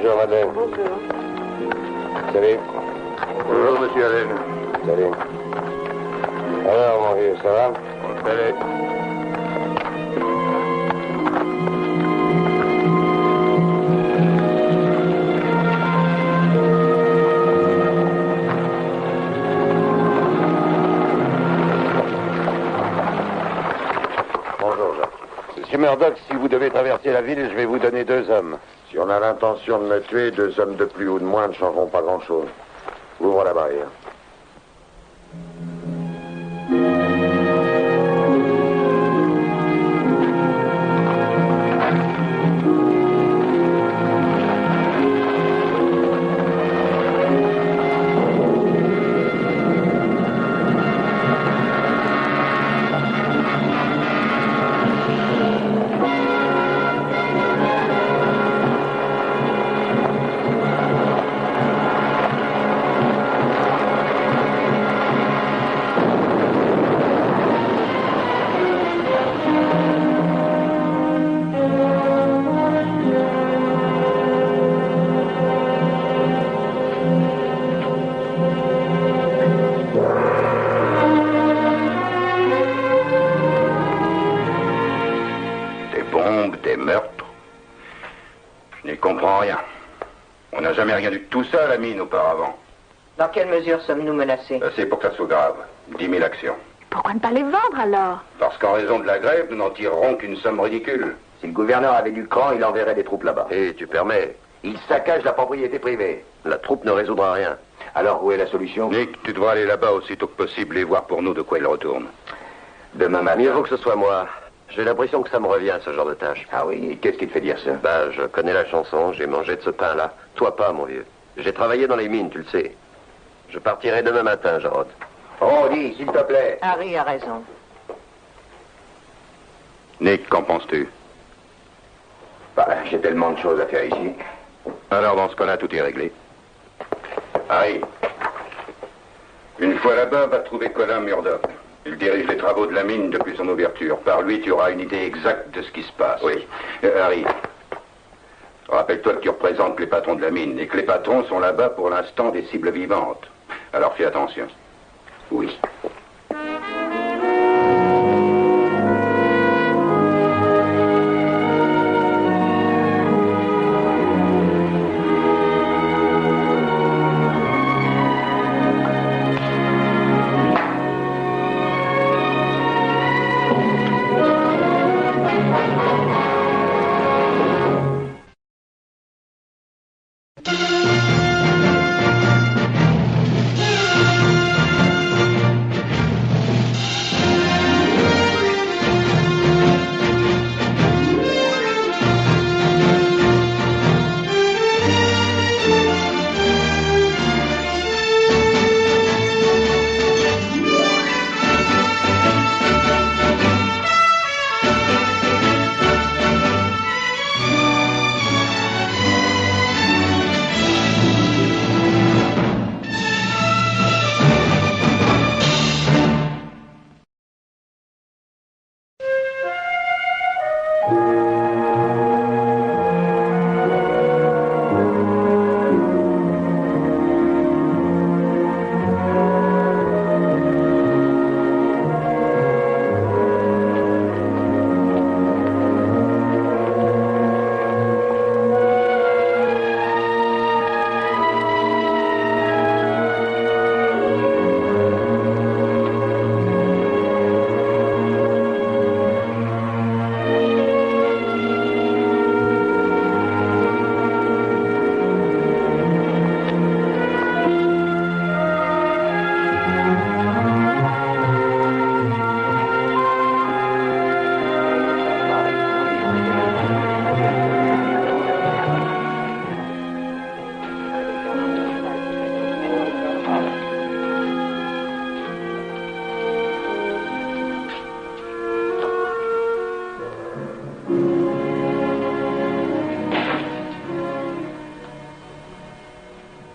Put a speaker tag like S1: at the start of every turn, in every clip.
S1: Bonjour, Madeleine.
S2: Bonjour.
S1: Salut.
S3: Bonjour, monsieur Allen.
S1: Salut. Alors, mon vieux, ça va?
S3: Salut.
S1: Bonjour, Jacques. Monsieur Murdoch, si vous devez traverser la ville, je vais vous donner 2 hommes.
S3: Si on a l'intention de me tuer, 2 hommes de plus ou de moins ne changeront pas grand-chose. Ouvre la barrière.
S4: Des meurtres. Je n'y comprends rien. On n'a jamais rien eu de tout ça à la mine auparavant.
S2: Dans quelle mesure sommes-nous menacés?
S4: C'est pour que ça soit grave. 10 000 actions.
S5: Pourquoi ne pas les vendre alors?
S4: Parce qu'en raison de la grève, nous n'en tirerons qu'une somme ridicule.
S6: Si le gouverneur avait du cran, il enverrait des troupes là-bas.
S1: Et tu permets?
S6: Il saccage la propriété privée.
S1: La troupe ne résoudra rien.
S6: Alors, où est la solution?
S4: Nick, tu devras aller là-bas aussitôt que possible et voir pour nous de quoi il retourne.
S6: Demain matin.
S1: Mieux vaut que ce soit moi. J'ai l'impression que ça me revient, ce genre de tâche.
S6: Ah oui, et qu'est-ce qui te fait dire ça?
S1: Ben, je connais la chanson, j'ai mangé de ce pain-là. Toi pas, mon vieux. J'ai travaillé dans les mines, tu le sais. Je partirai demain matin, Jarod.
S6: Oh, dis, s'il te plaît.
S2: Harry a raison.
S4: Nick, qu'en penses-tu?
S6: Bah, j'ai tellement de choses à faire ici.
S4: Alors, dans ce cas-là, tout est réglé. Harry, une fois là-bas, va trouver Colin Murdoch. Il dirige les travaux de la mine depuis son ouverture. Par lui, tu auras une idée exacte de ce qui se passe.
S6: Oui.
S4: Harry, rappelle-toi que tu représentes les patrons de la mine et que les patrons sont là-bas pour l'instant des cibles vivantes. Alors fais attention.
S6: Oui.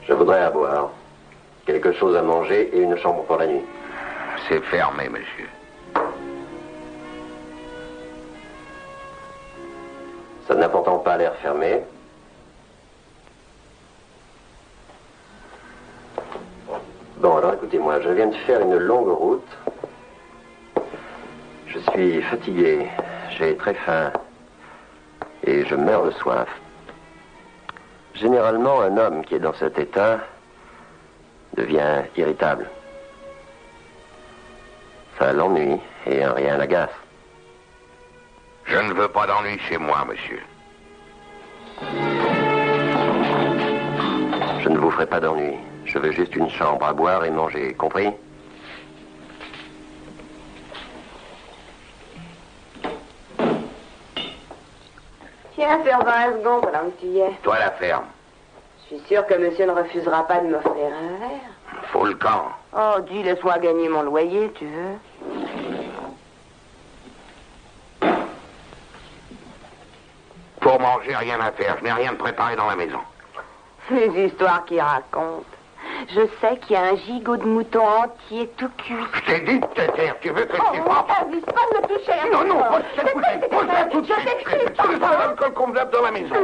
S1: Je voudrais avoir quelque chose à manger et une chambre pour la nuit.
S4: C'est fermé, monsieur.
S1: Ça n'a pourtant pas l'air fermé. Bon, alors écoutez-moi, je viens de faire une longue route. Je suis fatigué, j'ai très faim et je meurs de soif. Généralement, un homme qui est dans cet état devient irritable. Ça l'ennuie et rien l'agace.
S6: Je ne veux pas d'ennui chez moi, monsieur.
S1: Je ne vous ferai pas d'ennui. Je veux juste une chambre à boire et manger, compris?
S2: Tiens, faire 20 secondes pendant que tu y es.
S6: Toi, la ferme.
S2: Je suis sûre que monsieur ne refusera pas de m'offrir un verre.
S6: Faut le camp.
S2: Oh, dis, laisse-moi gagner mon loyer, tu veux.
S6: Pour manger, rien à faire. Je n'ai rien de préparé dans la maison.
S2: Les histoires qu'il raconte. Je sais qu'il y a un gigot de mouton entier tout cuit.
S6: Je t'ai dit de te taire. Tu veux que je t'y
S2: Oh,
S6: frappe?
S2: t'avises pas de me toucher à
S6: Non, non,
S2: moi.
S6: pose cette bouteille. Pose-la tout de suite.
S2: Je t'écris pas.
S6: Tu veux l'alcool convenable dans la maison.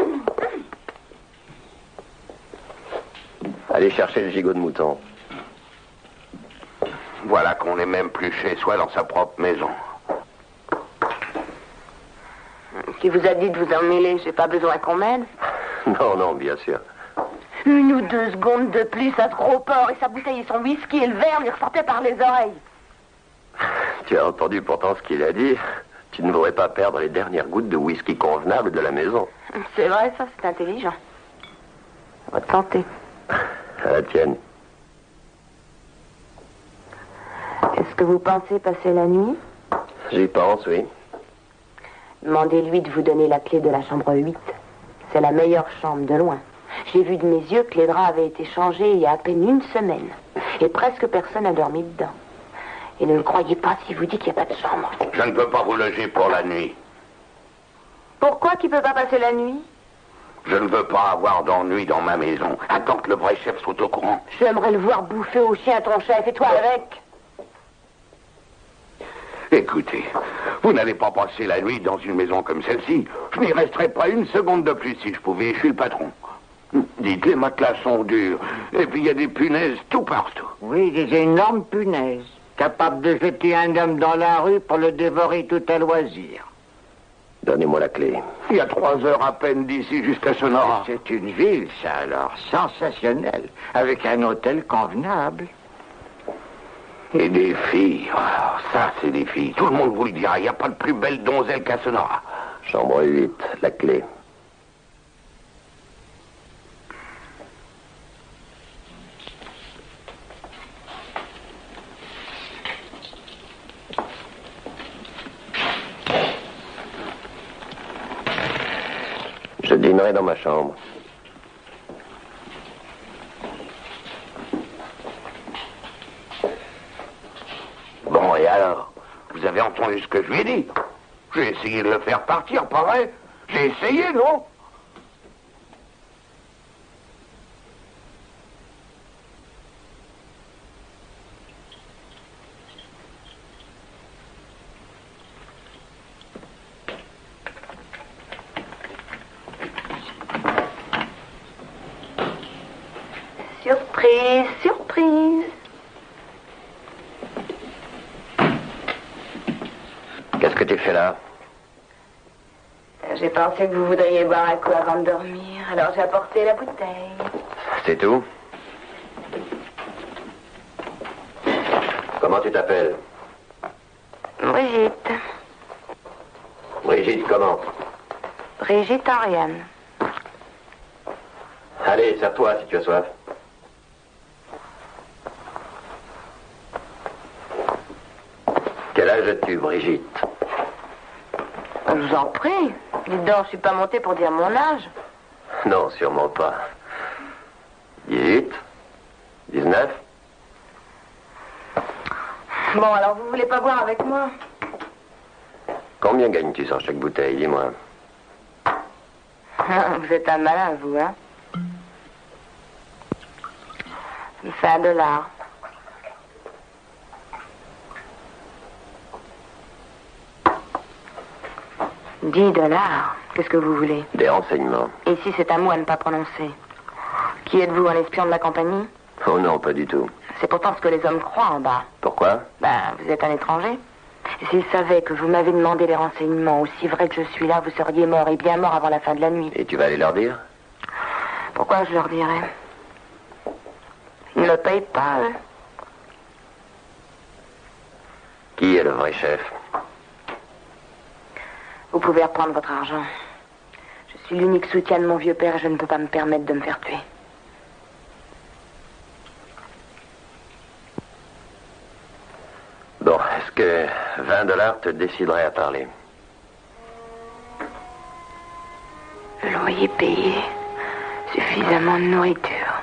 S1: Allez chercher le gigot de mouton.
S6: Voilà qu'on n'est même plus chez soi dans sa propre maison.
S2: Qui vous a dit de vous emmêler? J'ai pas besoin qu'on m'aide.
S1: Non, non, bien sûr.
S2: 1 ou 2 secondes de plus à ce gros porc et sa bouteille et son whisky et le verre lui ressortaient par les oreilles.
S1: Tu as entendu pourtant ce qu'il a dit. Tu ne voudrais pas perdre les dernières gouttes de whisky convenable de la maison.
S2: C'est vrai, ça, c'est intelligent. Votre santé.
S1: À la tienne.
S2: Est-ce que vous pensez passer la nuit?
S1: J'y pense, oui.
S2: Demandez-lui de vous donner la clé de la chambre 8. C'est la meilleure chambre de loin. J'ai vu de mes yeux que les draps avaient été changés il y a à peine 1 semaine. Et presque personne n'a dormi dedans. Et ne le croyez pas si vous dit qu'il n'y a pas de chambre.
S6: Je ne peux pas vous loger pour la nuit.
S2: Pourquoi qu'il ne peut pas passer la nuit?
S6: Je ne veux pas avoir d'ennui dans ma maison. Attends que le vrai chef soit au courant.
S2: J'aimerais le voir bouffer au chien ton chef et toi avec.
S6: Écoutez, vous n'allez pas passer la nuit dans une maison comme celle-ci. Je n'y resterai pas 1 seconde de plus si je pouvais. Je suis le patron. Dites, les matelas sont durs. Et puis il y a des punaises tout partout.
S7: Oui, des énormes punaises, capables de jeter un homme dans la rue pour le dévorer tout à loisir.
S1: Donnez-moi la clé.
S6: Il y a 3 heures à peine d'ici jusqu'à Sonora.
S7: C'est une ville, ça alors, sensationnelle, avec un hôtel convenable.
S6: Et des filles. Oh, ça, c'est des filles. Tout le monde vous le dira. Il n'y a pas de plus belle donzelle qu'à Sonora.
S1: Chambre 8, la clé. Je dînerai dans ma chambre.
S6: Bon, et alors? Vous avez entendu ce que je lui ai dit? J'ai essayé de le faire partir, pas vrai? J'ai essayé, non?
S2: Surprise, surprise.
S1: Qu'est-ce que tu fais là?
S2: J'ai pensé que vous voudriez boire un coup avant de dormir, alors j'ai apporté la bouteille.
S1: C'est tout? Comment tu t'appelles?
S2: Brigitte.
S1: Brigitte, comment?
S2: Brigitte Ariane.
S1: Allez, serre-toi si tu as soif. Quel âge as-tu, Brigitte?
S2: Je vous en prie. Dites donc, je suis pas montée pour dire mon âge.
S1: Non, sûrement pas. 18? 19?
S2: Bon, alors vous voulez pas boire avec moi?
S1: Combien gagnes-tu sur chaque bouteille, dis-moi?
S2: Vous êtes un malin, vous, hein? Il fait $1. 10 $. Qu'est-ce que vous voulez?
S1: Des renseignements.
S2: Ici, c'est un mot à ne pas prononcer. Qui êtes-vous, un espion de la compagnie?
S1: Oh non, pas du tout.
S2: C'est pourtant ce que les hommes croient en bas.
S1: Pourquoi?
S2: Ben, vous êtes un étranger. S'ils savaient que vous m'avez demandé les renseignements, aussi vrai que je suis là, vous seriez mort et bien mort avant la fin de la nuit.
S1: Et tu vas aller leur dire?
S2: Pourquoi je leur dirais? Ils ne me payent pas, eux.
S1: Qui est le vrai chef?
S2: Vous pouvez reprendre votre argent. Je suis l'unique soutien de mon vieux père et je ne peux pas me permettre de me faire tuer.
S1: Bon, est-ce que 20 $ te déciderait à parler?
S2: Le loyer payé, suffisamment de nourriture.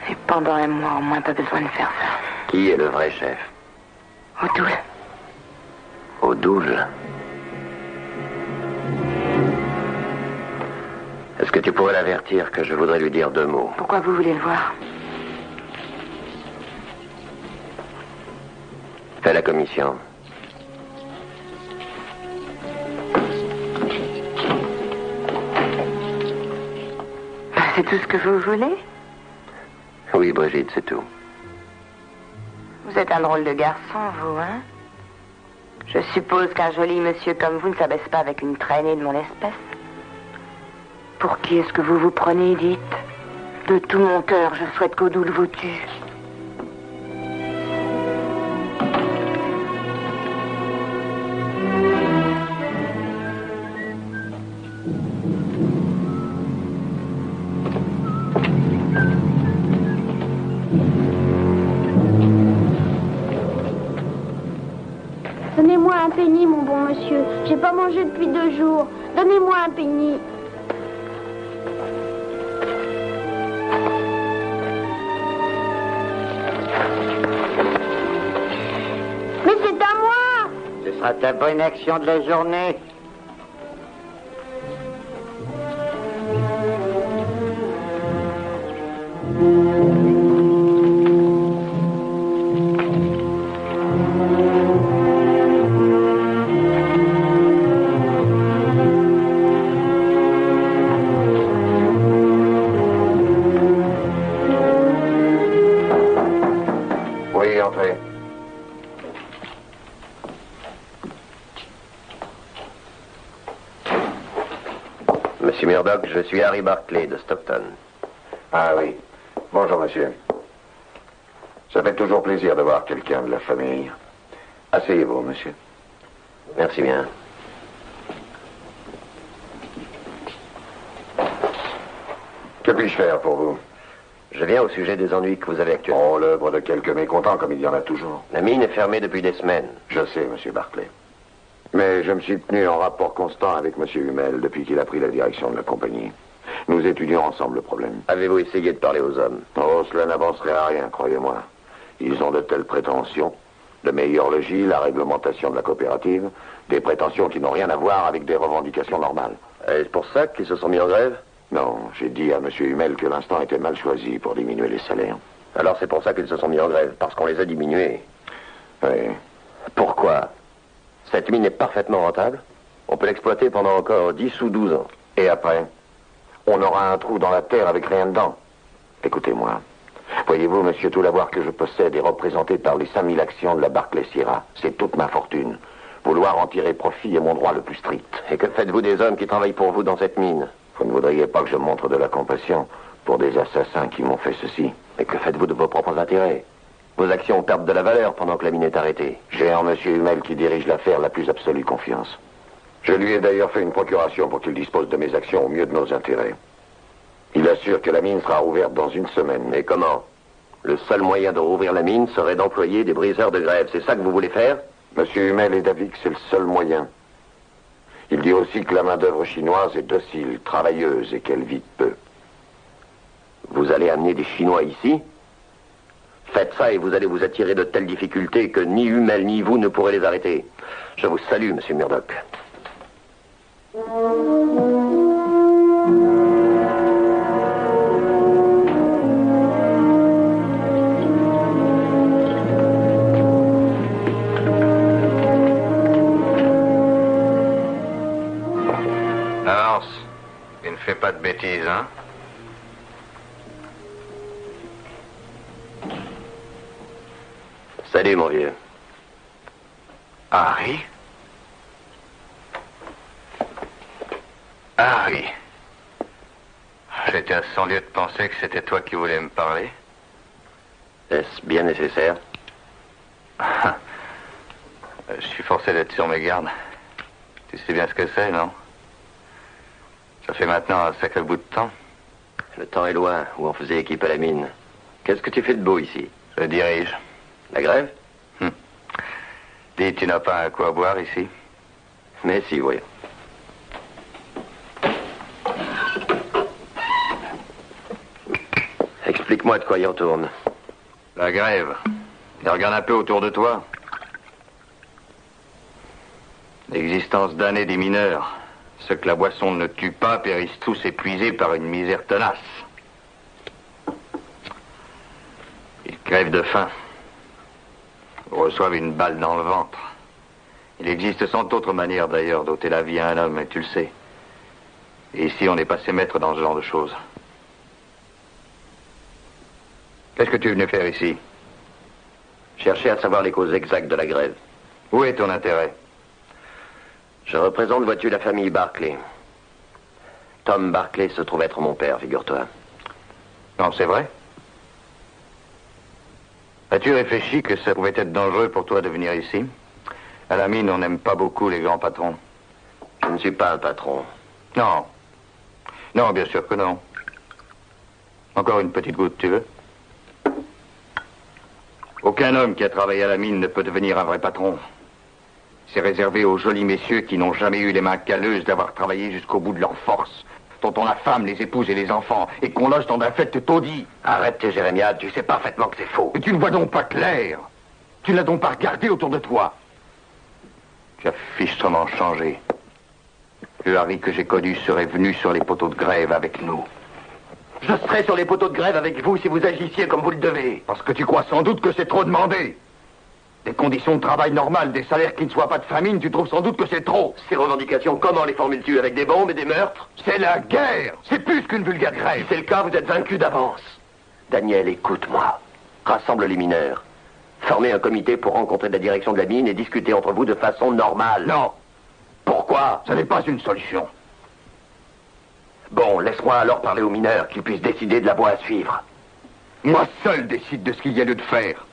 S2: Et pendant un mois, au moins, pas besoin de faire ça.
S1: Qui est le vrai chef?
S2: O'Doul.
S1: O'Doul. Est-ce que tu pourrais l'avertir que je voudrais lui dire 2 mots?
S2: Pourquoi vous voulez le voir?
S1: Fais la commission.
S2: C'est tout ce que vous voulez?
S1: Oui, Brigitte, c'est tout.
S2: Vous êtes un drôle de garçon, vous, hein? Je suppose qu'un joli monsieur comme vous ne s'abaisse pas avec une traînée de mon espèce. Pour qui est-ce que vous vous prenez, dites? De tout mon cœur, je souhaite qu'O'Doul vous tue.
S5: Donnez-moi un penny, mon bon monsieur. J'ai pas mangé depuis 2 jours. Donnez-moi un penny. Mais c'est à moi!
S7: Ce sera ta bonne action de la journée.
S3: Oui, entrez.
S1: Monsieur Murdoch, je suis Harry Barclay de Stockton.
S3: Ah oui. Bonjour, monsieur. Ça fait toujours plaisir de voir quelqu'un de la famille. Asseyez-vous, monsieur.
S1: Merci bien.
S3: Que puis-je faire pour vous?
S1: Je viens au sujet des ennuis que vous avez actuellement.
S3: Oh, l'œuvre de quelques mécontents, comme il y en a toujours.
S1: La mine est fermée depuis des semaines.
S3: Je sais, monsieur Barclay. Mais je me suis tenu en rapport constant avec monsieur Hummel depuis qu'il a pris la direction de la compagnie. Nous étudions ensemble le problème.
S1: Avez-vous essayé de parler aux hommes?
S3: Oh, cela n'avancerait à rien, croyez-moi. Ils ont de telles prétentions. Le meilleur logis, la réglementation de la coopérative, des prétentions qui n'ont rien à voir avec des revendications normales.
S1: C'est pour ça qu'ils se sont mis en grève?
S3: Non, j'ai dit à monsieur Hummel que l'instant était mal choisi pour diminuer les salaires.
S1: Alors c'est pour ça qu'ils se sont mis en grève, parce qu'on les a diminués.
S3: Oui.
S1: Pourquoi? Cette mine est parfaitement rentable. On peut l'exploiter pendant encore 10 ou 12 ans.
S3: Et après, on aura un trou dans la terre avec rien dedans. Écoutez-moi. Voyez-vous, monsieur, tout l'avoir que je possède est représenté par les 5000 actions de la Barclay Sierra. C'est toute ma fortune. Vouloir en tirer profit est mon droit le plus strict.
S1: Et que faites-vous des hommes qui travaillent pour vous dans cette mine?
S3: Vous ne voudriez pas que je montre de la compassion pour des assassins qui m'ont fait ceci.
S1: Et que faites-vous de vos propres intérêts? Vos actions perdent de la valeur pendant que la mine est arrêtée.
S3: J'ai en monsieur Hummel qui dirige l'affaire la plus absolue confiance. Je lui ai d'ailleurs fait une procuration pour qu'il dispose de mes actions au mieux de nos intérêts. Il assure que la mine sera rouverte dans 1 semaine.
S1: Mais comment? Le seul moyen de rouvrir la mine serait d'employer des briseurs de grève. C'est ça que vous voulez faire?
S3: Monsieur Hummel est d'avis que c'est le seul moyen. Il dit aussi que la main-d'œuvre chinoise est docile, travailleuse et qu'elle vit peu.
S1: Vous allez amener des Chinois ici? Faites ça et vous allez vous attirer de telles difficultés que ni Hummel ni vous ne pourrez les arrêter. Je vous salue, monsieur Murdoch.
S4: Avance. Et ne fais pas de bêtises, hein?
S1: Salut, mon vieux.
S6: Harry? Harry. J'étais à 100 lieues de penser que c'était toi qui voulais me parler.
S1: Est-ce bien nécessaire?
S6: Je suis forcé d'être sur mes gardes. Tu sais bien ce que c'est, non? Ça fait maintenant un sacré bout de temps.
S1: Le temps est loin, où on faisait équipe à la mine. Qu'est-ce que tu fais de beau ici?
S6: Je dirige.
S1: La grève?
S6: Dis, tu n'as pas un coup à boire ici?
S1: Mais si, voyons. Explique-moi de quoi il en tourne.
S6: La grève. Et regarde un peu autour de toi. L'existence d'années des mineurs. Ceux que la boisson ne tue pas périssent tous épuisés par une misère tenace. Ils crèvent de faim. Reçoivent une balle dans le ventre. Il existe cent autres manières d'ailleurs d'ôter la vie à un homme, et tu le sais. Et ici, on est passé maître dans ce genre de choses. Qu'est-ce que tu es venu faire ici?
S1: Chercher à savoir les causes exactes de la grève.
S6: Où est ton intérêt?
S1: Je représente, vois-tu, la famille Barclay. Tom Barclay se trouve être mon père, figure-toi.
S6: Non, c'est vrai? As-tu réfléchi que ça pouvait être dangereux pour toi de venir ici? À la mine, on n'aime pas beaucoup les grands patrons.
S1: Je ne suis pas un patron.
S6: Non. Non, bien sûr que non. Encore une petite goutte, tu veux? Aucun homme qui a travaillé à la mine ne peut devenir un vrai patron. C'est réservé aux jolis messieurs qui n'ont jamais eu les mains calleuses d'avoir travaillé jusqu'au bout de leur force, dont on a femme, les épouses et les enfants, et qu'on loge dans un fait taudis.
S1: Arrête tes jérémiades, tu sais parfaitement que c'est faux.
S6: Et tu ne vois donc pas clair. Tu n'as donc pas regardé autour de toi. Tu as fichtrement changé. Le Harry que j'ai connu serait venu sur les poteaux de grève avec nous.
S1: Je serai sur les poteaux de grève avec vous si vous agissiez comme vous le devez.
S6: Parce que tu crois sans doute que c'est trop demandé. Des conditions de travail normales, des salaires qui ne soient pas de famine, tu trouves sans doute que c'est trop.
S1: Ces revendications, comment les formules-tu? Avec des bombes et des meurtres?
S6: C'est la guerre. C'est plus qu'une vulgaire grève.
S1: Si c'est le cas, vous êtes vaincu d'avance. Daniel, écoute-moi. Rassemble les mineurs. Formez un comité pour rencontrer la direction de la mine et discuter entre vous de façon normale.
S6: Non.
S1: Pourquoi?
S6: Ça n'est pas une solution.
S1: Bon, laisse-moi alors parler aux mineurs, qu'ils puissent décider de la voie à suivre.
S6: Moi seul décide de ce qu'il y a lieu de faire.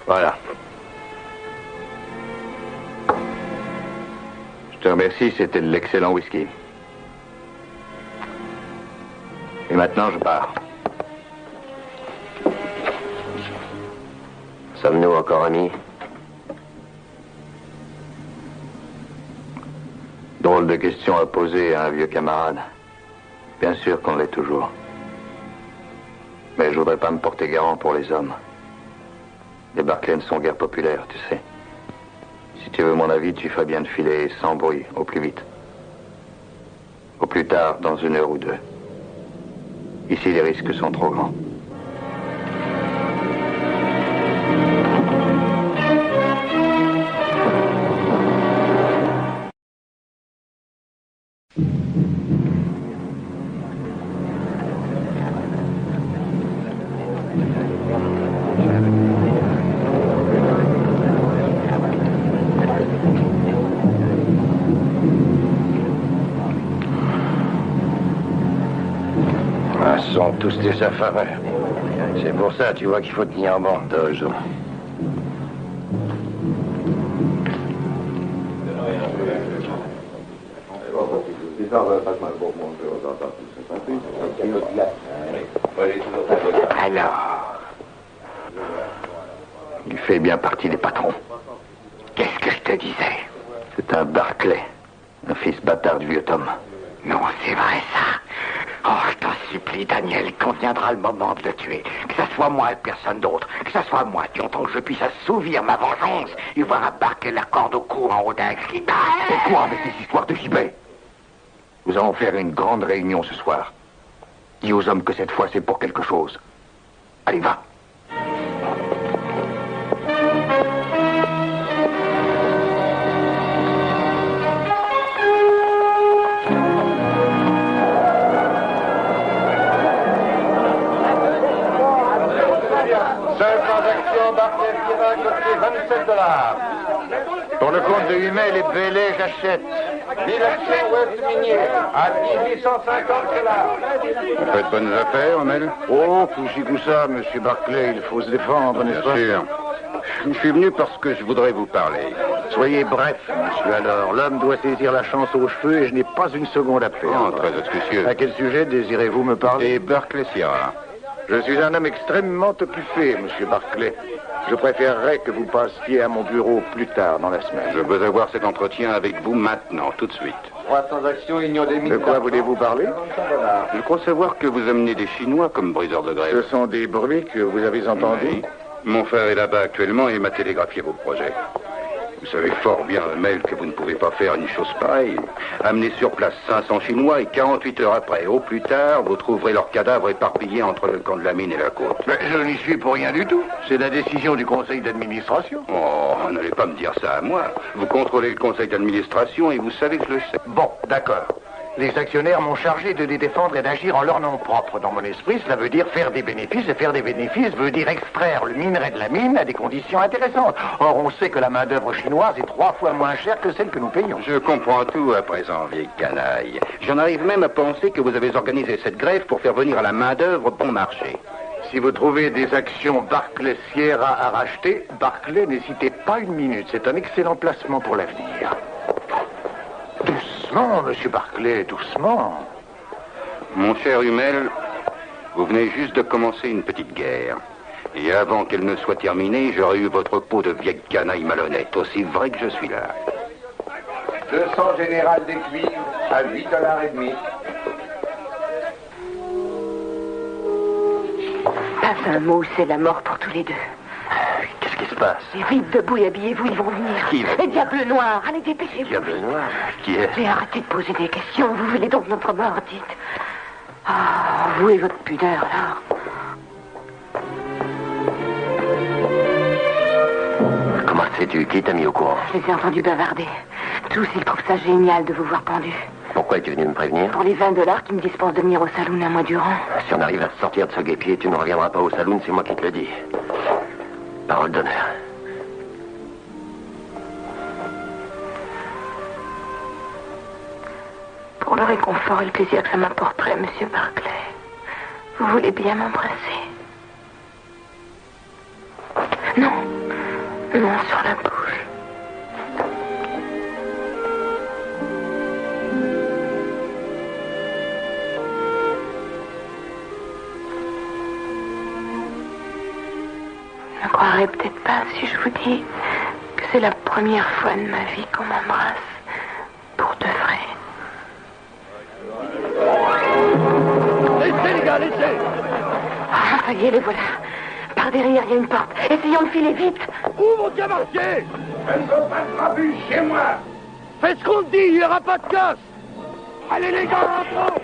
S6: Voilà. Je te remercie, c'était de l'excellent whisky. Et maintenant, je pars.
S1: Sommes-nous encore amis?
S6: Drôle de question à poser à un vieux camarade. Bien sûr qu'on l'est toujours. Mais je voudrais pas me porter garant pour les hommes. Les Barclay ne sont guère populaires, tu sais. Si tu veux mon avis, tu ferais bien de filer sans bruit, au plus vite. Au plus tard, dans 1 heure ou 2. Ici, les risques sont trop grands.
S3: Ce sont tous des affaireux. C'est pour ça, tu vois, qu'il faut tenir bon.
S1: T'as raison.
S6: Alors, il fait bien partie des patrons. Qu'est-ce que je te disais? C'est un Barclay, un fils bâtard du vieux Tom. Non, c'est vrai ça. Oh, je t'en supplie, Daniel, quand viendra le moment de le tuer, que ça soit moi et personne d'autre, que ça soit moi, tu entends que je puisse assouvir ma vengeance et voir un Barclay la corde au cou en haut d'un critère. Et quoi avec ces histoires de gibet? Nous allons faire une grande réunion ce soir. Dis aux hommes que cette fois c'est pour quelque chose. Allez, va.
S8: Barclay-Sierra, coûté $27. Pour le compte de Hummel et Bellet, j'achète. 1000 actions West Minier à $1850.
S4: Vous faites bonnes affaires, Hummel?
S8: Oh, couchi ça, monsieur Barclay, il faut se défendre, n'est-ce pas?
S4: Bien sûr. Je suis venu parce que je voudrais vous parler.
S8: Soyez bref, monsieur, alors. L'homme doit saisir la chance aux cheveux et je n'ai pas une seconde à perdre.
S4: Oh, très astucieux.
S8: À quel sujet désirez-vous me parler?
S4: Et Barclay-Sierra.
S8: Je suis un homme extrêmement occupé, monsieur Barclay. Je préférerais que vous passiez à mon bureau plus tard dans la semaine.
S4: Je veux avoir cet entretien avec vous maintenant, tout de suite.
S8: 300 actions, union des mines. De quoi voulez-vous parler?
S4: Je crois savoir que vous amenez des Chinois comme briseurs de grève.
S8: Ce sont des bruits que vous avez entendus?
S4: Oui. Mon frère est là-bas actuellement et il m'a télégraphié vos projets. Vous savez fort bien, Hummel, que vous ne pouvez pas faire une chose pareille. Amener sur place 500 Chinois et 48 heures après, au plus tard, vous trouverez leurs cadavres éparpillés entre le camp de la mine et la côte.
S8: Mais je n'y suis pour rien du tout. C'est la décision du conseil d'administration.
S4: Oh, n'allez pas me dire ça à moi. Vous contrôlez le conseil d'administration et vous savez que je le sais.
S8: Bon, d'accord. Les actionnaires m'ont chargé de les défendre et d'agir en leur nom propre. Dans mon esprit, cela veut dire faire des bénéfices, et faire des bénéfices veut dire extraire le minerai de la mine à des conditions intéressantes. Or, on sait que la main-d'œuvre chinoise est 3 fois moins chère que celle que nous payons.
S4: Je comprends tout à présent, vieille canaille. J'en arrive même à penser que vous avez organisé cette grève pour faire venir à la main-d'œuvre bon marché.
S8: Si vous trouvez des actions Barclay-Sierra à racheter, Barclay, n'hésitez pas une minute. C'est un excellent placement pour l'avenir. Doucement, monsieur Barclay, doucement.
S4: Mon cher Hummel, vous venez juste de commencer une petite guerre. Et avant qu'elle ne soit terminée, j'aurais eu votre peau de vieille canaille malhonnête, aussi vrai que je suis là.
S8: 200 général des cuivres à $8,50.
S2: Pas un mot, c'est la mort pour tous les deux.
S1: Qu'est-ce qui se passe?
S2: Et vite, debout et habillez-vous, ils vont venir.
S1: Qui va?
S2: Les diables noirs, allez, dépêchez-vous.
S1: Diable noir? Qui est?
S2: Mais arrêtez de poser des questions, vous voulez donc notre mort, dites. Ah, vous et votre pudeur, là.
S1: Comment sais-tu? Qui t'a mis au courant?
S2: Je les ai entendus bavarder. Tous, ils trouvent ça génial de vous voir pendu.
S1: Pourquoi es-tu venu me prévenir?
S2: Pour les $20 qui me dispensent de venir au saloon un mois durant.
S1: Si on arrive à sortir de ce guêpier, tu ne reviendras pas au saloon, c'est moi qui te le dis. Parole d'honneur.
S2: Pour le réconfort et le plaisir que ça m'apporterait, monsieur Barclay, vous voulez bien m'embrasser? Non, non, sur la bouche. Vous ne croirez peut-être pas si je vous dis que c'est la première fois de ma vie qu'on m'embrasse pour de vrai.
S8: Laissez, les gars, laissez!
S2: Ah, ça y est, les voilà. Par derrière, il y a une porte. Essayons de filer vite.
S8: Où, mon diamartier? Elles sont pas trabues chez moi! Faites ce qu'on dit, il n'y aura pas de casse! Allez, les gars, rentrons!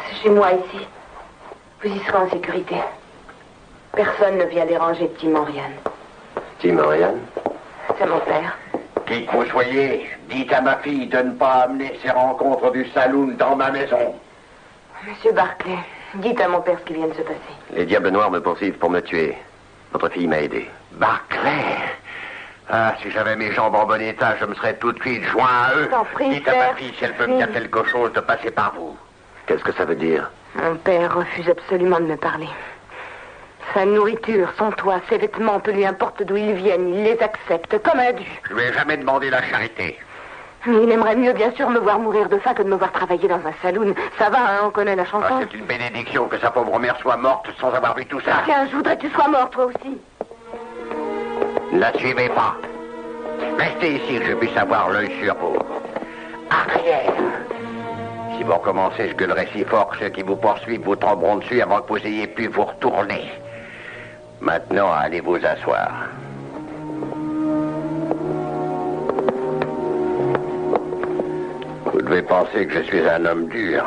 S2: C'est chez moi, ici. Vous y serez en sécurité. Personne ne vient déranger Tim Oriane.
S1: Tim Oriane?
S2: C'est mon père.
S6: Qui que vous soyez, dites à ma fille de ne pas amener ces rencontres du saloon dans ma maison.
S2: Monsieur Barclay, dites à mon père ce qui vient de se passer.
S1: Les diables noirs me poursuivent pour me tuer. Votre fille m'a aidé.
S6: Barclay. Ah, si j'avais mes jambes en bon état, je me serais tout de suite joint à eux.
S2: T'en prie,
S6: Dites à
S2: père.
S6: ma fille, si elle peut me dire quelque chose, de passer par vous.
S1: Qu'est-ce que ça veut dire?
S2: Mon père refuse absolument de me parler. Sa nourriture, son toit, ses vêtements, peu lui importe d'où ils viennent, il les accepte comme un dû.
S6: Je lui ai jamais demandé la charité.
S2: Mais il aimerait mieux, bien sûr, me voir mourir de faim que de me voir travailler dans un saloon. Ça va, hein, on connaît la chanson.
S6: Ah, c'est une bénédiction que sa pauvre mère soit morte sans avoir vu tout ça.
S2: Tiens, je voudrais que tu sois mort, toi aussi.
S6: Ne la suivez pas. Restez ici, que je puisse avoir l'œil sur vous. Arrière. Si vous recommencez, je gueulerai si fort que ceux qui vous poursuivent vous tomberont dessus avant que vous ayez pu vous retourner. Maintenant, allez vous asseoir. Vous devez penser que je suis un homme dur.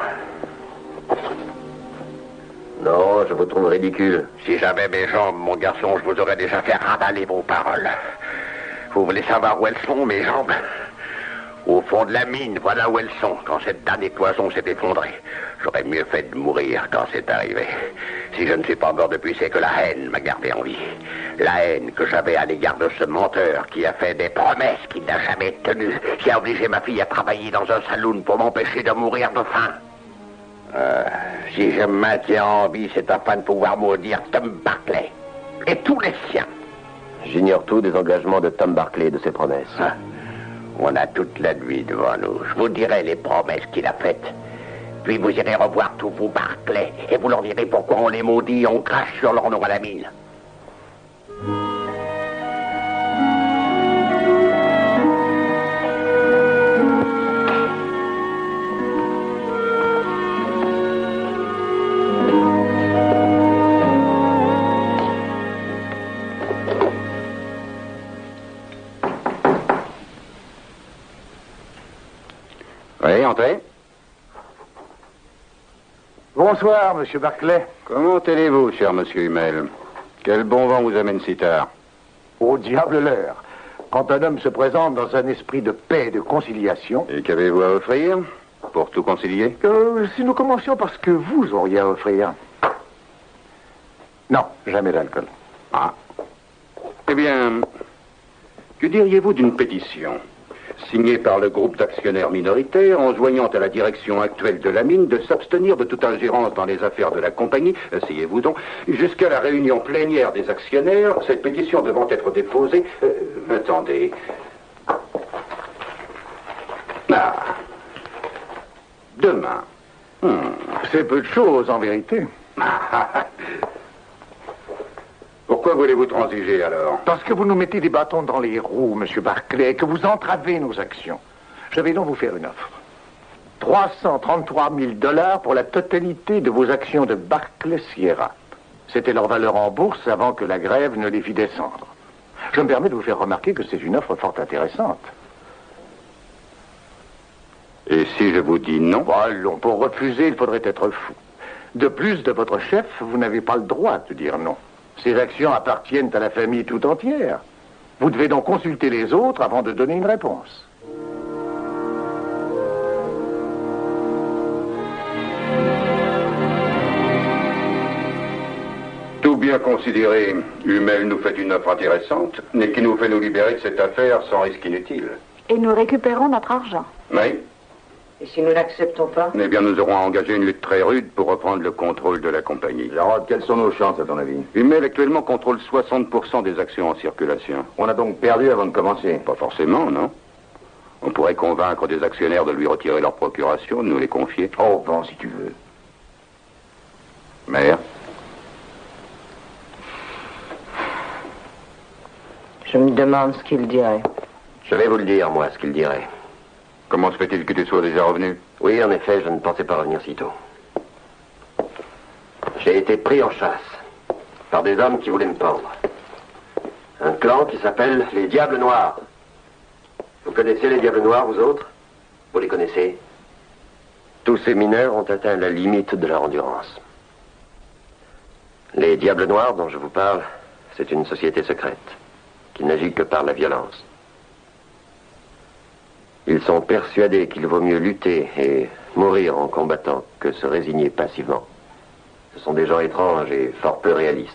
S1: Non, je vous trouve ridicule.
S6: Si j'avais mes jambes, mon garçon, je vous aurais déjà fait ravaler vos paroles. Vous voulez savoir où elles sont, mes jambes? Au fond de la mine, voilà où elles sont, quand cette damnée poison s'est effondrée. J'aurais mieux fait de mourir quand c'est arrivé. Si je ne suis pas mort depuis, c'est que la haine m'a gardé en vie. La haine que j'avais à l'égard de ce menteur qui a fait des promesses qu'il n'a jamais tenues, qui a obligé ma fille à travailler dans un saloon pour m'empêcher de mourir de faim. Si je me maintiens en vie, c'est afin de pouvoir maudire Tom Barclay et tous les siens.
S1: J'ignore tout des engagements de Tom Barclay et de ses promesses.
S6: On a toute la nuit devant nous. Je vous dirai les promesses qu'il a faites. Puis vous irez revoir tous vos Barclay et vous leur direz pourquoi on les maudit et on crache sur leur nom à la mine.
S4: Oui, entrez.
S8: Bonsoir, monsieur Barclay.
S4: Comment allez-vous, cher monsieur Hummel? Quel bon vent vous amène si tard?
S8: Au diable l'heure. Quand un homme se présente dans un esprit de paix et de conciliation...
S4: Et qu'avez-vous à offrir pour tout concilier?
S8: Si nous commencions par ce que vous auriez à offrir. Non, jamais d'alcool.
S4: Ah. Eh bien, que diriez-vous d'une pétition signée par le groupe d'actionnaires minoritaires, enjoignant à la direction actuelle de la mine de s'abstenir de toute ingérence dans les affaires de la compagnie, asseyez-vous donc, jusqu'à la réunion plénière des actionnaires, cette pétition devant être déposée... attendez. Ah. Demain.
S8: C'est peu de choses, en vérité.
S4: Pourquoi voulez-vous transiger, alors?
S8: Parce que vous nous mettez des bâtons dans les roues, monsieur Barclay, et que vous entravez nos actions. Je vais donc vous faire une offre. 333 000 $ pour la totalité de vos actions de Barclay Sierra. C'était leur valeur en bourse avant que la grève ne les fit descendre. Je me permets de vous faire remarquer que c'est une offre fort intéressante.
S4: Et si je vous dis non?
S8: Allons, pour refuser, il faudrait être fou. De plus, de votre chef, vous n'avez pas le droit de dire non. Ces actions appartiennent à la famille tout entière. Vous devez donc consulter les autres avant de donner une réponse.
S4: Tout bien considéré, Hummel nous fait une offre intéressante, mais qui nous fait nous libérer de cette affaire sans risque inutile.
S9: Et nous récupérons notre argent.
S4: Oui.
S2: Et si nous n'acceptons pas?
S4: Eh bien, nous aurons engagé une lutte très rude pour reprendre le contrôle de la compagnie.
S3: Jarod, quelles sont nos chances, à ton avis?
S4: Hummel actuellement contrôle 60% des actions en circulation.
S3: On a donc perdu avant de commencer.
S4: Pas forcément, non? On pourrait convaincre des actionnaires de lui retirer leur procuration, de nous les confier.
S3: Oh, bon, si tu veux.
S4: Mère?
S2: Je me demande ce qu'il dirait.
S1: Je vais vous le dire, moi, ce qu'il dirait.
S4: Comment se fait-il que tu sois déjà revenu?
S1: Oui, en effet, je ne pensais pas revenir si tôt. J'ai été pris en chasse par des hommes qui voulaient me pendre. Un clan qui s'appelle les Diables Noirs. Vous connaissez les Diables Noirs, vous autres? Vous les connaissez? Tous ces mineurs ont atteint la limite de leur endurance. Les Diables Noirs dont je vous parle, c'est une société secrète qui n'agit que par la violence. Ils sont persuadés qu'il vaut mieux lutter et mourir en combattant que se résigner passivement. Ce sont des gens étranges et fort peu réalistes.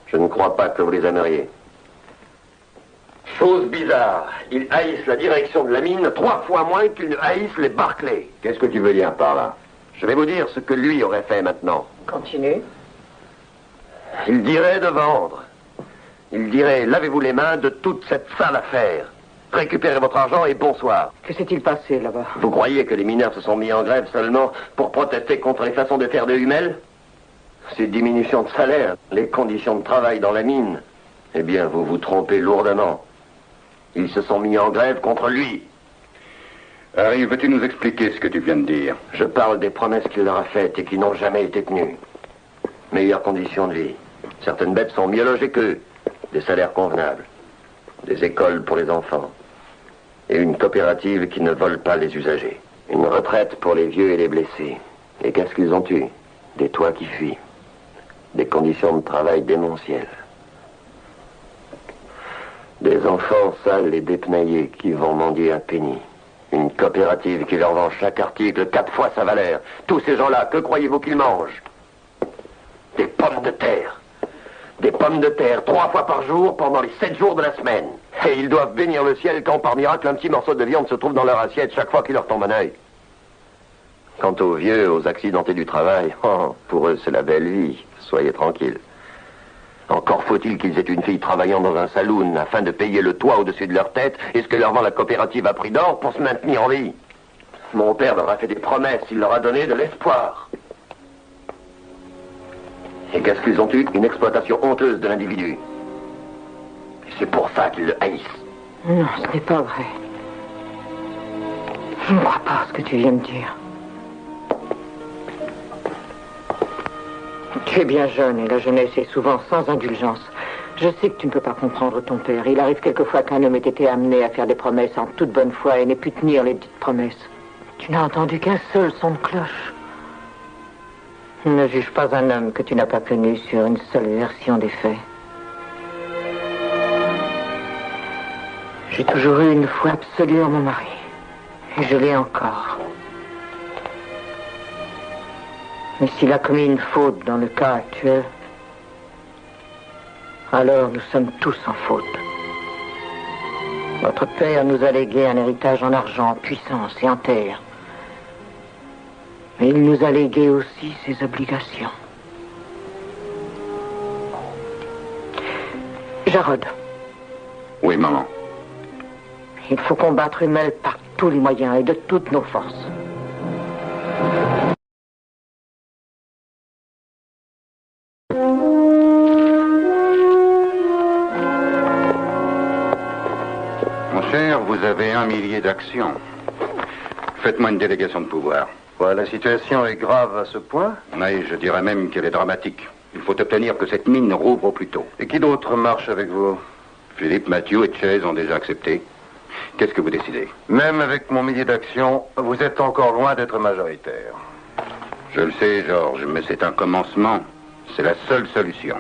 S1: Je ne crois pas que vous les aimeriez. Chose bizarre, ils haïssent la direction de la mine 3 fois moins qu'ils ne haïssent les Barclay.
S3: Qu'est-ce que tu veux dire par là?
S1: Je vais vous dire ce que lui aurait fait maintenant.
S2: Continue.
S1: Il dirait de vendre. Il dirait, lavez-vous les mains de toute cette sale affaire. Récupérez votre argent et bonsoir.
S2: Que s'est-il passé là-bas?
S1: Vous croyez que les mineurs se sont mis en grève seulement pour protester contre les façons de faire de Hummel? Ces diminutions de salaire, les conditions de travail dans la mine, eh bien, vous vous trompez lourdement. Ils se sont mis en grève contre lui.
S4: Harry, veux-tu nous expliquer ce que tu viens de dire?
S1: Je parle des promesses qu'il leur a faites et qui n'ont jamais été tenues. Meilleures conditions de vie. Certaines bêtes sont mieux logées qu'eux. Des salaires convenables. Des écoles pour les enfants. Et une coopérative qui ne vole pas les usagers. Une retraite pour les vieux et les blessés. Et qu'est-ce qu'ils ont eu? Des toits qui fuient. Des conditions de travail démentielles. Des enfants sales et dépenaillés qui vont mendier à penny. Une coopérative qui leur vend chaque article 4 fois sa valeur. Tous ces gens-là, que croyez-vous qu'ils mangent? Des pommes de terre. Des pommes de terre 3 fois par jour pendant les 7 jours de la semaine. Et ils doivent bénir le ciel quand par miracle un petit morceau de viande se trouve dans leur assiette chaque fois qu'il leur tombe un œil. Quant aux vieux, aux accidentés du travail, pour eux c'est la belle vie. Soyez tranquilles. Encore faut-il qu'ils aient une fille travaillant dans un saloon afin de payer le toit au-dessus de leur tête et ce que leur vend la coopérative à prix d'or pour se maintenir en vie. Mon père leur a fait des promesses, il leur a donné de l'espoir. Et qu'est-ce qu'ils ont eu? Une exploitation honteuse de l'individu. Et c'est pour ça qu'ils le haïssent.
S7: Non, ce n'est pas vrai. Je ne crois pas à ce que tu viens de dire. Tu es bien jeune et la jeunesse est souvent sans indulgence. Je sais que tu ne peux pas comprendre ton père. Il arrive quelquefois qu'un homme ait été amené à faire des promesses en toute bonne foi et n'ait pu tenir les dites promesses. Tu n'as entendu qu'un seul son de cloche. Ne juge pas un homme que tu n'as pas connu sur une seule version des faits. J'ai toujours eu une foi absolue en mon mari. Et je l'ai encore. Mais s'il a commis une faute dans le cas actuel, alors nous sommes tous en faute. Votre père nous a légué un héritage en argent, en puissance et en terre. Mais il nous a légué aussi ses obligations. Jarod.
S4: Oui, maman.
S7: Il faut combattre Hummel par tous les moyens et de toutes nos forces.
S4: Mon cher, vous avez 1 millier d'actions. Faites-moi une délégation de pouvoir.
S8: Ouais, la situation est grave à ce point.
S4: Oui, je dirais même qu'elle est dramatique. Il faut obtenir que cette mine rouvre au plus tôt.
S8: Et qui d'autre marche avec vous?
S4: Philippe, Mathieu et Chase ont déjà accepté. Qu'est-ce que vous décidez?
S8: Même avec mon millier d'actions, vous êtes encore loin d'être majoritaire.
S4: Je le sais, Georges, mais c'est un commencement. C'est la seule solution.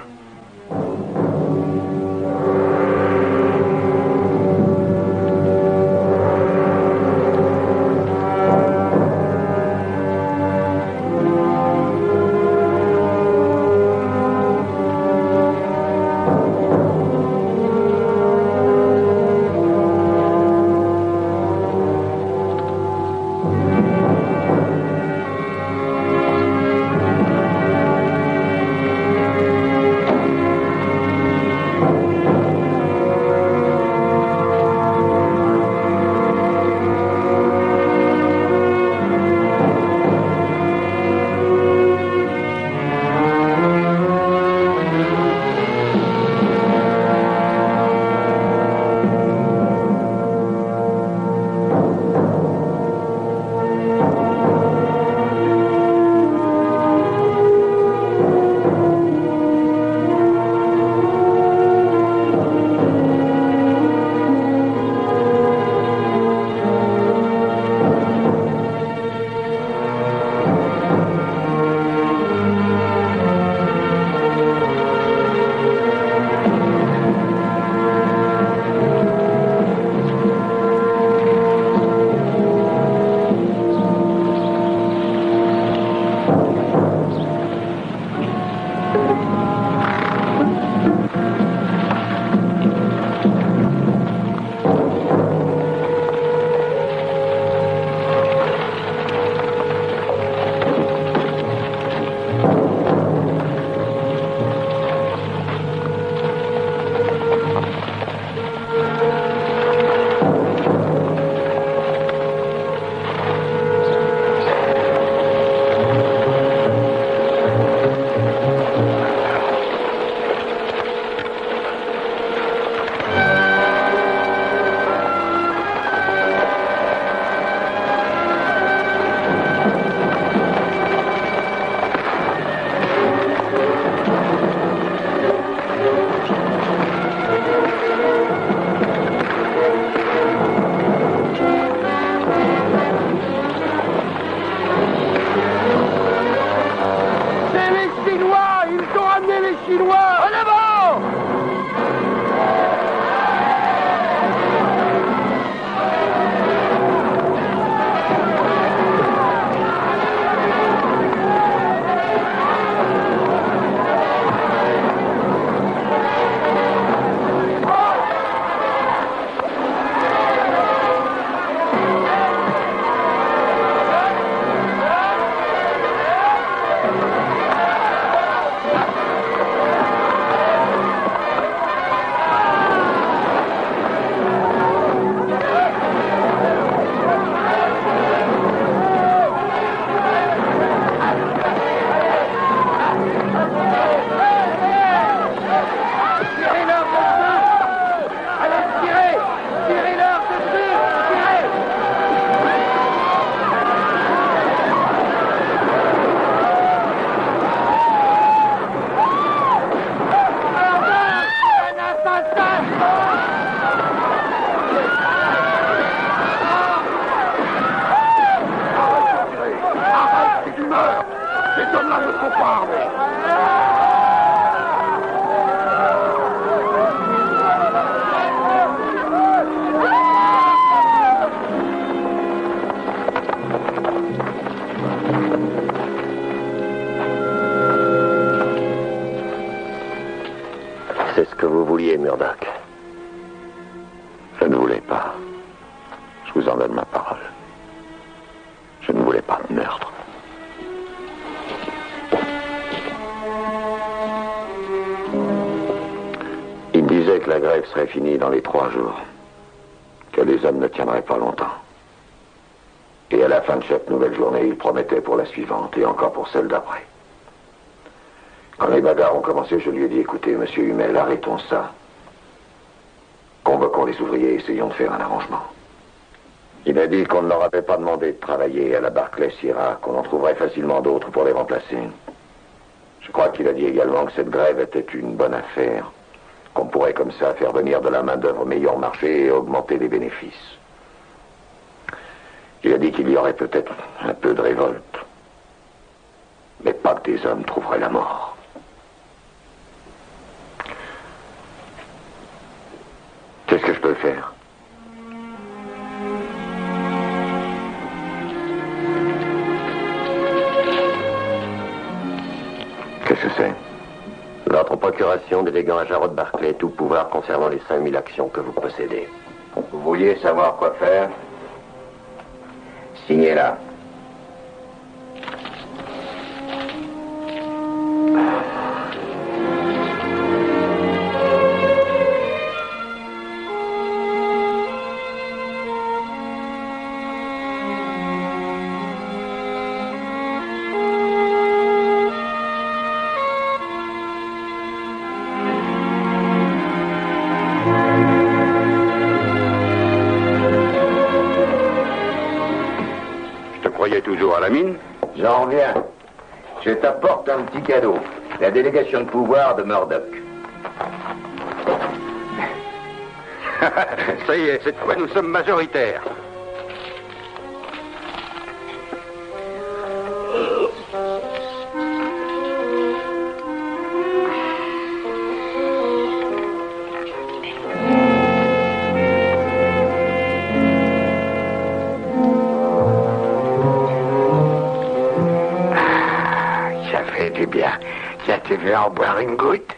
S3: Je ne voulais pas. Je vous en donne ma parole. Je ne voulais pas de meurtre. Il disait que la grève serait finie dans les 3 jours. Que les hommes ne tiendraient pas longtemps. Et à la fin de chaque nouvelle journée, il promettait pour la suivante et encore pour celle d'après. Quand les bagarres ont commencé, je lui ai dit, écoutez, monsieur Hummel, arrêtons ça. Convoquons les ouvriers et essayons de faire un arrangement. Il a dit qu'on ne leur avait pas demandé de travailler à la Barclay Sierra, qu'on en trouverait facilement d'autres pour les remplacer. Je crois qu'il a dit également que cette grève était une bonne affaire, qu'on pourrait comme ça faire venir de la main-d'œuvre meilleur marché et augmenter les bénéfices. Il a dit qu'il y aurait peut-être un peu de révolte, mais pas que des hommes trouveraient la mort. Qu'est-ce que je peux faire? Qu'est-ce que c'est?
S1: Votre procuration déléguant à Jarod Barclay tout pouvoir concernant les 5000 actions que vous possédez.
S3: Vous vouliez savoir quoi faire? Signez là.
S4: Toujours à la mine?
S3: J'en reviens. Je t'apporte un petit cadeau. La délégation de pouvoir de Murdoch.
S4: Ça y est, cette fois nous sommes majoritaires.
S6: Tu veux en boire une goutte?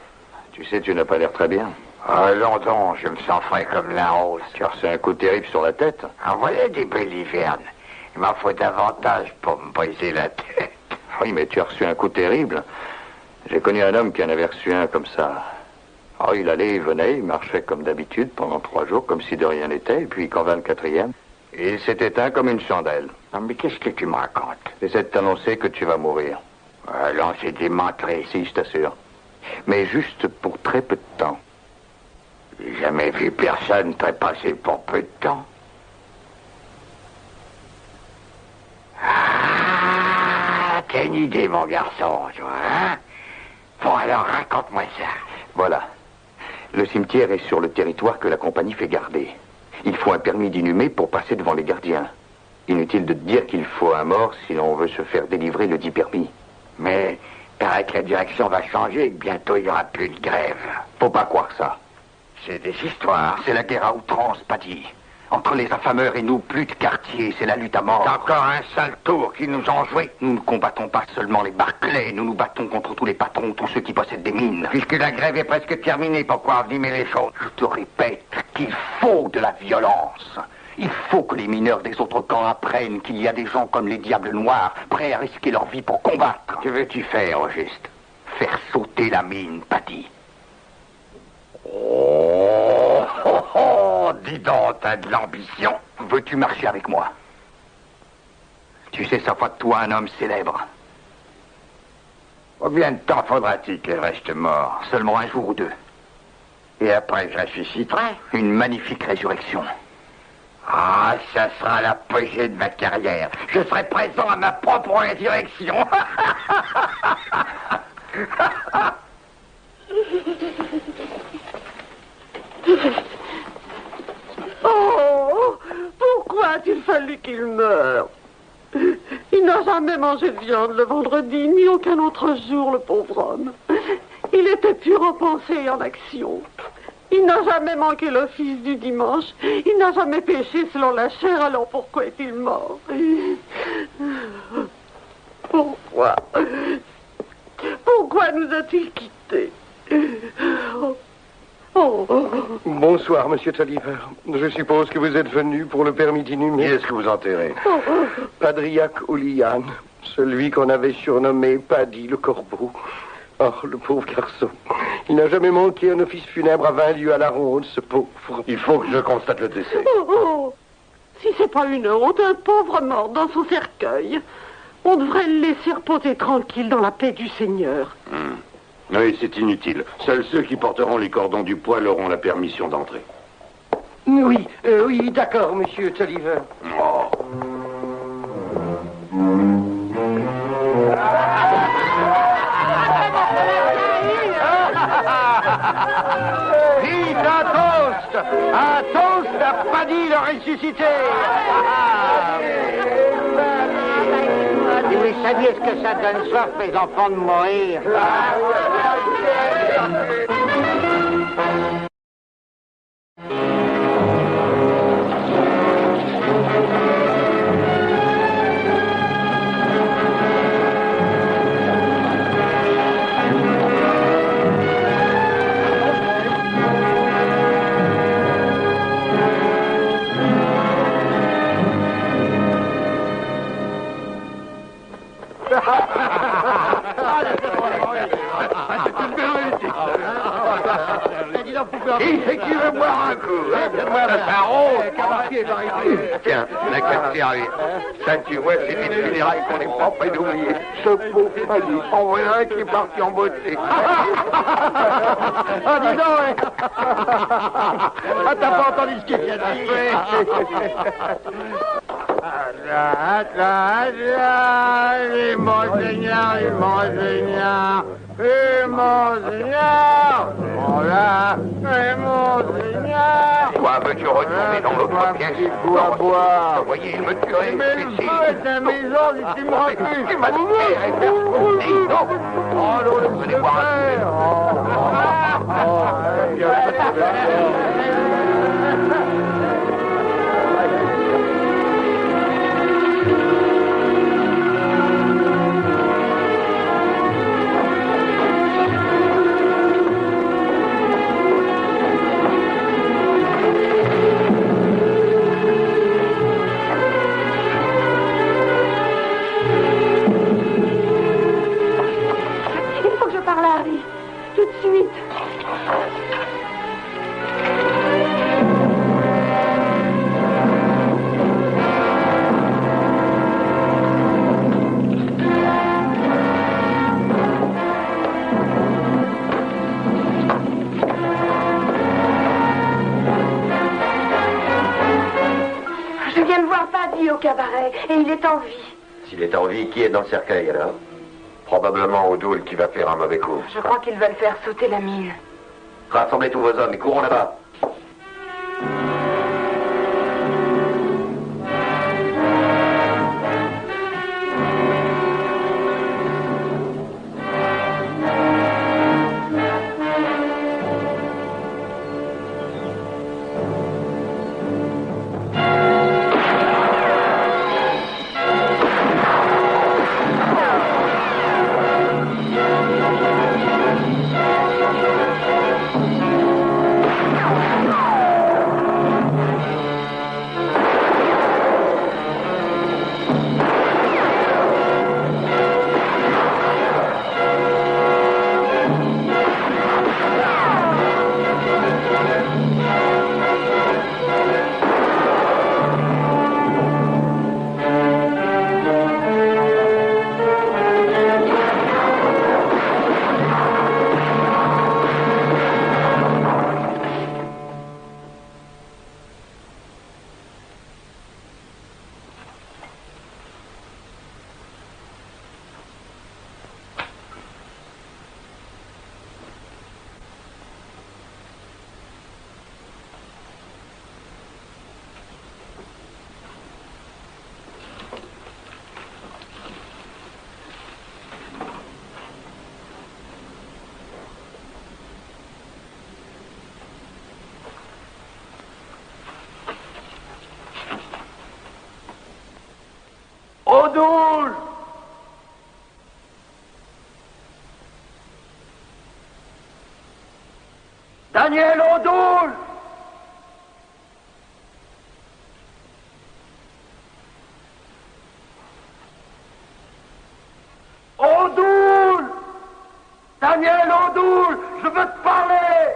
S3: Tu sais, tu n'as pas l'air très bien.
S6: Ah, longtemps, je me sens frais comme la rose.
S3: Tu as reçu un coup terrible sur la tête.
S6: En voilà des balivernes. Il m'en faut davantage pour me briser la tête.
S3: Oui, mais tu as reçu un coup terrible. J'ai connu un homme qui en avait reçu un comme ça. Oh, il allait, il venait, il marchait comme d'habitude pendant 3 jours, comme si de rien n'était, et puis qu'en 24e, il s'est éteint comme une chandelle.
S6: Non, mais qu'est-ce que tu me racontes?
S3: J'essaie de t'annoncer que tu vas mourir.
S6: Alors, c'est démontré.
S3: Si, je t'assure. Mais juste pour très peu de temps.
S6: J'ai jamais vu personne trépasser pour peu de temps. Ah, t'as une idée, mon garçon, toi, hein? Bon, alors, raconte-moi ça.
S3: Voilà. Le cimetière est sur le territoire que la compagnie fait garder. Il faut un permis d'inhumer pour passer devant les gardiens. Inutile de te dire qu'il faut un mort si l'on veut se faire délivrer le dit permis.
S6: Mais paraît que la direction va changer et que bientôt il n'y aura plus de grève.
S3: Faut pas croire ça.
S6: C'est des histoires.
S10: C'est la guerre à outrance, Paddy. Entre les affameurs et nous, plus de quartier, c'est la lutte à mort.
S6: C'est encore un sale tour qu'ils nous ont joué.
S10: Nous ne combattons pas seulement les Barclay, nous nous battons contre tous les patrons, tous ceux qui possèdent des mines.
S6: Puisque la grève est presque terminée, pourquoi envenimer les choses?
S10: Je te répète qu'il faut de la violence. Il faut que les mineurs des autres camps apprennent qu'il y a des gens comme les Diables Noirs, prêts à risquer leur vie pour combattre.
S6: Que veux-tu faire, au juste?
S10: Faire sauter la mine, Paddy.
S6: Oh, oh, oh, dis donc, t'as de l'ambition.
S10: Veux-tu marcher avec moi? Tu sais, ça fait de toi un homme célèbre.
S6: Combien de temps faudra-t-il qu'elle reste mort?
S10: Seulement un jour ou 2.
S6: Et après, je ressusciterai?
S10: Une magnifique résurrection.
S6: Ah, ça sera l'apogée de ma carrière. Je serai présent à ma propre résurrection.
S11: Oh, pourquoi a-t-il fallu qu'il meure? Il n'a jamais mangé de viande le vendredi, ni aucun autre jour, le pauvre homme. Il était pur en pensée et en action. Il n'a jamais manqué l'office du dimanche. Il n'a jamais péché selon la chair, alors pourquoi est-il mort? Pourquoi? Pourquoi nous a-t-il quittés?
S12: Bonsoir, monsieur Tolliver. Je suppose que vous êtes venu pour le permis d'inhumer.
S3: Qui est-ce que vous enterrez?
S12: Padriac Oulian, celui qu'on avait surnommé Paddy le Corbeau. Oh, le pauvre garçon. Il n'a jamais manqué un office funèbre à 20 lieues à la ronde, ce pauvre.
S3: Il faut que je constate le décès.
S11: Si c'est pas une honte, un pauvre mort dans son cercueil. On devrait le laisser reposer tranquille dans la paix du Seigneur.
S6: Oui, c'est inutile. Seuls ceux qui porteront les cordons du poil auront la permission d'entrer.
S12: Oui, oui, d'accord, monsieur Tolliver.
S6: Oh.
S8: Vite, un toast! Un toast à Paddy le ressuscité!
S7: Si vous saviez ce que ça donne soif, mes enfants, de mourir.
S6: Qui c'est qui veut boire un coup? Donne-moi le tarot. Tiens, la cafetière. Ça, tu vois, c'est une funérailles qu'on n'est pas près d'oublier. Ce pauvre Paddy, en voilà un qui est parti en beauté.
S8: Ah, dis donc! Ah, t'as pas entendu ce qu'il vient de dire? Monseigneur.
S6: Toi, veux-tu retourner dans l'autre pièce?
S8: Bois, boire.
S6: Vous voyez, il me tuerait.
S8: Mais le feu est la maison, tu me refuses.
S6: Tu m'as niqué, non.
S8: Oh, l'autre,
S6: Venez boire
S5: Il faut que je parle à Harry. Tout de suite. Je viens de voir Paddy au cabaret et il est en vie.
S1: S'il est en vie, qui est dans le cercueil alors?
S3: Probablement O'Doul qui va faire un mauvais coup.
S2: Je crois qu'ils veulent faire sauter la mine.
S1: Rassemblez tous vos hommes et courons là-bas.
S8: O'Doul!
S12: Daniel Odoul! Odoul! Daniel Odoul, je veux te parler!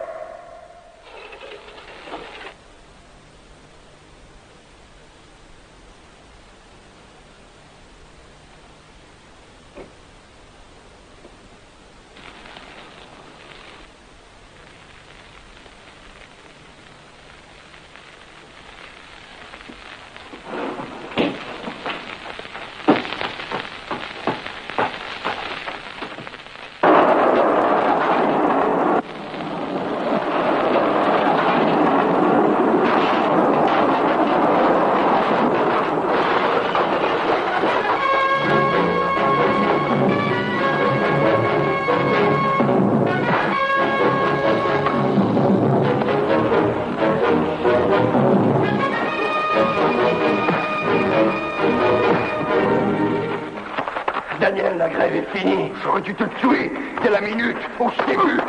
S12: Daniel, la grève est finie.
S6: J'aurais dû te tuer dès la minute où je t'ai vu.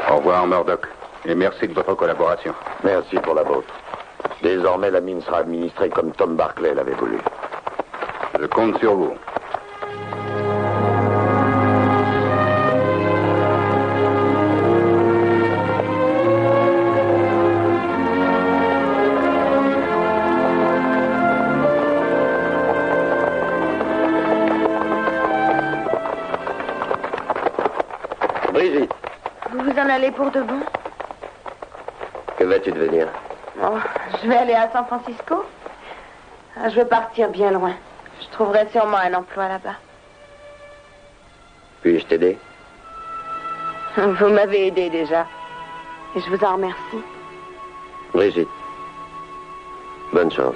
S4: Au revoir, Murdoch. Et merci de votre collaboration.
S3: Merci pour la vôtre. Désormais, la mine sera administrée comme Tom Barclay l'avait voulu.
S4: Je compte sur vous.
S1: Brigitte,
S2: Vous vous en allez pour de bon?
S1: que vas-tu devenir?
S2: Oh, je vais aller à San Francisco. Je veux partir bien loin. Je trouverai sûrement un emploi là-bas.
S1: Puis-je t'aider?
S2: Vous m'avez aidé déjà. Et je vous en remercie.
S1: Brigitte, bonne chance.